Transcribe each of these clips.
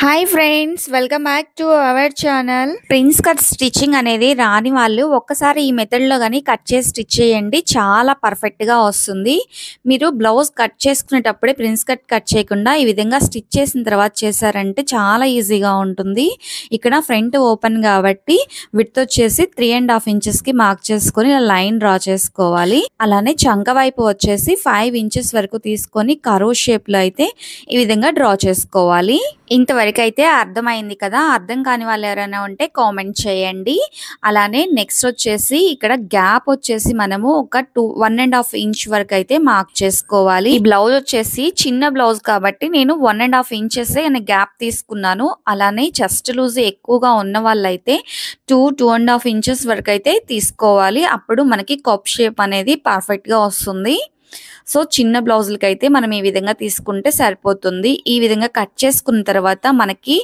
Hi friends, welcome back to our channel. Prince cut stitching అనేది రాని వాళ్ళు ఒక్కసారి ఈ మెథడ్లో కానీ కట్ చేసి స్టిచ్ చేయండి, చాలా పర్ఫెక్ట్గా వస్తుంది. మీరు బ్లౌజ్ కట్ చేసుకునేటప్పుడే ప్రిన్స్ కట్ చేయకుండా ఈ విధంగా స్టిచ్ చేసిన తర్వాత చేశారంటే చాలా ఈజీగా ఉంటుంది. ఇక్కడ ఫ్రంట్ ఓపెన్ కాబట్టి విడ్త్ వచ్చేసి 3.5 ఇంచెస్కి మార్క్ చేసుకొని ఇలా లైన్ డ్రా చేసుకోవాలి. అలానే చంక వైపు వచ్చేసి 5 ఇంచెస్ వరకు తీసుకొని కర్వ్ షేప్లో అయితే ఈ విధంగా డ్రా చేసుకోవాలి. ఇంతవరకు అయితే అర్థమైంది కదా? అర్థం కాని వాళ్ళు ఎవరైనా ఉంటే కామెంట్ చేయండి. అలానే నెక్స్ట్ వచ్చేసి ఇక్కడ గ్యాప్ వచ్చేసి మనము ఒక 1.5 ఇంచ్ వరకు అయితే మార్క్ చేసుకోవాలి. ఈ బ్లౌజ్ వచ్చేసి చిన్న బ్లౌజ్ కాబట్టి నేను 1.5 ఇంచెస్ గ్యాప్ తీసుకున్నాను. అలానే చెస్ట్ లూజ్ ఎక్కువగా ఉన్న వాళ్ళైతే 2.5 ఇంచెస్ వరకు అయితే తీసుకోవాలి. అప్పుడు మనకి కప్ షేప్ అనేది పర్ఫెక్ట్ గా వస్తుంది. సో చిన్న బ్లౌజులకి అయితే మనం ఈ విధంగా తీసుకుంటే సరిపోతుంది. ఈ విధంగా కట్ చేసుకున్న తర్వాత మనకి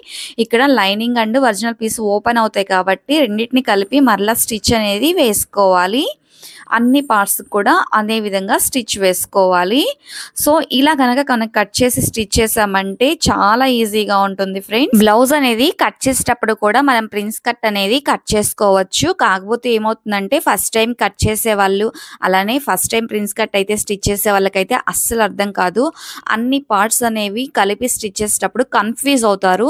ఇక్కడ lining and original piece open అవుతాయి కాబట్టి రెండింటిని కలిపి మరలా స్టిచ్ అనేది వేసుకోవాలి. అన్ని పార్ట్స్ కూడా అదే విధంగా స్టిచ్ వేసుకోవాలి. సో ఇలా కనుక కట్ చేసి స్టిచ్ చేసామంటే చాలా ఈజీగా ఉంటుంది ఫ్రెండ్స్. బ్లౌజ్ అనేది కట్ చేసేటప్పుడు కూడా మనం ప్రిన్స్ కట్ అనేది కట్ చేసుకోవచ్చు. కాకపోతే ఏమవుతుందంటే ఫస్ట్ టైం కట్ చేసే వాళ్ళు, అలానే ఫస్ట్ టైం ప్రిన్స్ కట్ అయితే స్టిచ్ చేసే వాళ్ళకైతే అస్సలు అర్థం కాదు. అన్ని పార్ట్స్ అనేవి కలిపి స్టిచ్ చేసేటప్పుడు కన్ఫ్యూజ్ అవుతారు.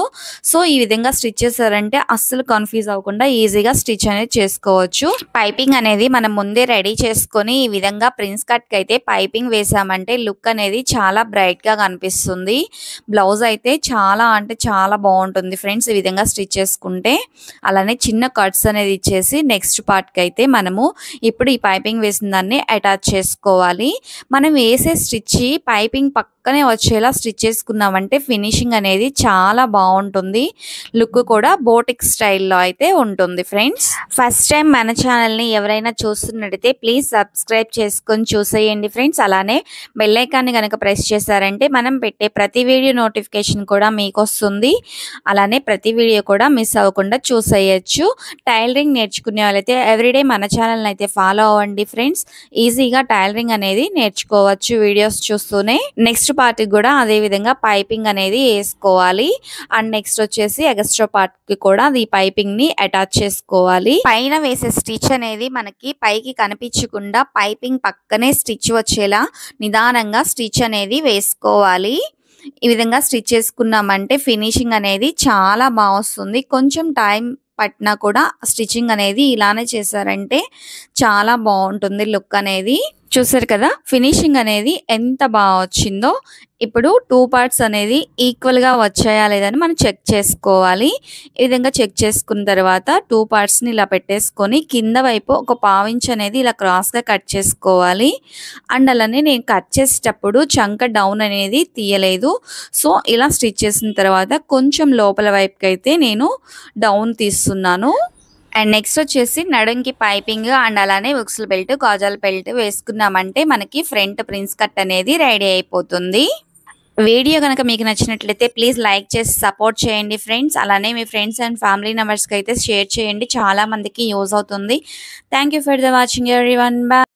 సో ఈ విధంగా స్టిచ్ చేశారంటే అస్సలు కన్ఫ్యూజ్ అవ్వకుండా ఈజీగా స్టిచ్ అనేది చేసుకోవచ్చు. పైపింగ్ అనేది మనం ముందే రెడీ చేసుకొని ఈ విధంగా ప్రిన్స్ కట్ కి అయితే పైపింగ్ వేసామంటే లుక్ అనేది చాలా బ్రైట్ గా కనిపిస్తుంది. బ్లౌజ్ అయితే చాలా అంటే చాలా బాగుంటుంది ఫ్రెండ్స్ ఈ విధంగా స్టిచ్ చేసుకుంటే. అలానే చిన్న కట్స్ అనేది ఇచ్చేసి నెక్స్ట్ పార్ట్ కి అయితే మనము ఇప్పుడు ఈ పైపింగ్ వేసిన దాన్ని అటాచ్ చేసుకోవాలి. మనం వేసే స్టిచ్ పైపింగ్ పక్కనే వచ్చేలా స్టిచ్ చేసుకున్నామంటే ఫినిషింగ్ అనేది చాలా బాగుంటుంది. లుక్ కూడా బోటిక్ స్టైల్లో అయితే ఉంటుంది ఫ్రెండ్స్. ఫస్ట్ టైం మన ఛానల్ ని ఎవరైనా చూస్తున్నట్టయితే ప్లీజ్ సబ్స్క్రైబ్ చేసుకొని చూసేయండి ఫ్రెండ్స్. అలానే బెల్ ఐకాన్ని కనుక ప్రెస్ చేశారంటే మనం పెట్టే ప్రతి వీడియో నోటిఫికేషన్ కూడా మీకు వస్తుంది. అలానే ప్రతి వీడియో కూడా మిస్ అవ్వకుండా చూసేయచ్చు. టైలరింగ్ నేర్చుకునే వాళ్ళైతే ఎవ్రీడే మన ఛానల్ని అయితే ఫాలో అవ్వండి ఫ్రెండ్స్. ఈజీగా టైలరింగ్ అనేది నేర్చుకోవచ్చు వీడియోస్ చూస్తూనే. నెక్స్ట్ పార్ట్ కూడా అదే విధంగా పైపింగ్ అనేది వేసుకోవాలి. అండ్ నెక్స్ట్ వచ్చేసి ఎక్స్ట్రా పార్ట్ కి కూడా ఈ పైపింగ్ ని అటాచ్ చేసుకోవాలి. పైన వేసే స్టిచ్ అనేది మనకి పైకి కనిపించకుండా పైపింగ్ పక్కనే స్టిచ్ వచ్చేలా నిదానంగా స్టిచ్ అనేది వేసుకోవాలి. ఈ విధంగా స్టిచ్ చేసుకున్నామంటే ఫినిషింగ్ అనేది చాలా బాగా వస్తుంది. కొంచెం టైం పట్టినా కూడా స్టిచ్చింగ్ అనేది ఇలానే చేశారంటే చాలా బాగుంటుంది లుక్ అనేది. చూసారు కదా ఫినిషింగ్ అనేది ఎంత బాగా వచ్చిందో. ఇప్పుడు 2 పార్ట్స్ అనేది ఈక్వల్ గా వచ్చాయా లేదని మనం చెక్ చేసుకోవాలి. ఈ విధంగా చెక్ చేసుకున్న తర్వాత 2 పార్ట్స్ ని ఇలా పెట్టేసుకొని కింద వైపు ఒక 1/2 ఇంచ్ అనేది ఇలా క్రాస్ గా కట్ చేసుకోవాలి. అండ్ అలానే నేను కట్ చేసేటప్పుడు చంక డౌన్ అనేది తీయలేదు. సో ఇలా స్టిచ్ చేసిన తర్వాత కొంచెం లోపల వైపుకి అయితే నేను డౌన్ తీస్తున్నాను. అండ్ నెక్స్ట్ వచ్చేసి నడుంకి పైపింగ్ అండ్ అలానే ఉక్సుల బెల్ట్, కాజాల బెల్ట్ వేసుకున్నామంటే మనకి ఫ్రంట్ ప్రిన్స్ కట్ అనేది రెడీ అయిపోతుంది. వీడియో కనుక మీకు నచ్చినట్లయితే ప్లీజ్ లైక్ చేసి సపోర్ట్ చేయండి ఫ్రెండ్స్. అలానే మీ ఫ్రెండ్స్ అండ్ ఫ్యామిలీ మెంబర్స్కి అయితే షేర్ చేయండి, చాలా మందికి యూజ్ అవుతుంది. Thank you for the watching everyone. By.